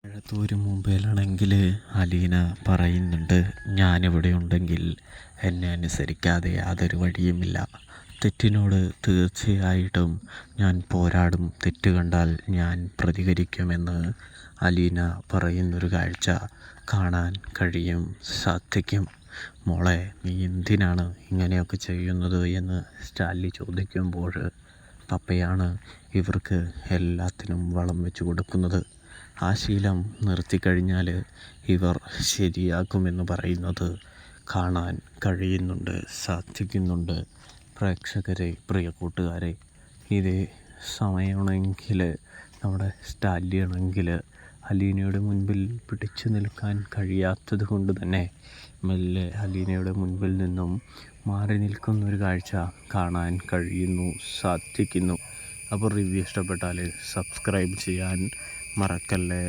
എഴത്തൂര് മുമ്പിലാണെങ്കിൽ അലീന പറയുന്നുണ്ട്, ഞാനിവിടെ ഉണ്ടെങ്കിൽ എന്നെ അനുസരിക്കാതെ യാതൊരു വഴിയുമില്ല. തെറ്റിനോട് തീർച്ചയായിട്ടും ഞാൻ പോരാടും, തെറ്റ് കണ്ടാൽ ഞാൻ പ്രതികരിക്കുമെന്ന് അലീന പറയുന്നൊരു കാഴ്ച കാണാൻ സാധിക്കും. മോളെ, നീ എന്തിനാണ് ഇങ്ങനെയൊക്കെ ചെയ്യുന്നത് എന്ന് സ്റ്റാൻലി ചോദിക്കുമ്പോൾ പപ്പയാണ് ഇവർക്ക് എല്ലാത്തിനും വളം വെച്ച് കൊടുക്കുന്നത്. ആ ശീലം നിർത്തിക്കഴിഞ്ഞാൽ ഇവർ ശരിയാക്കുമെന്ന് പറയുന്നത് കാണാൻ സാധിക്കുന്നുണ്ട്. പ്രേക്ഷകരെ, പ്രിയ കൂട്ടുകാരെ, ഇതേ സമയമാണെങ്കിൽ നമ്മുടെ സ്റ്റാൻലി ആണെങ്കിൽ അലീനയുടെ മുൻപിൽ പിടിച്ചു നിൽക്കാൻ കഴിയാത്തത് കൊണ്ട് തന്നെ മെല്ലെ അലീനയുടെ മുൻപിൽ നിന്നും മാറി നിൽക്കുന്നൊരു കാഴ്ച കാണാൻ സാധിക്കുന്നു. അപ്പോൾ റിവ്യൂ ഇഷ്ടപ്പെട്ടാൽ സബ്സ്ക്രൈബ് ചെയ്യാൻ മറക്കല്ലേ.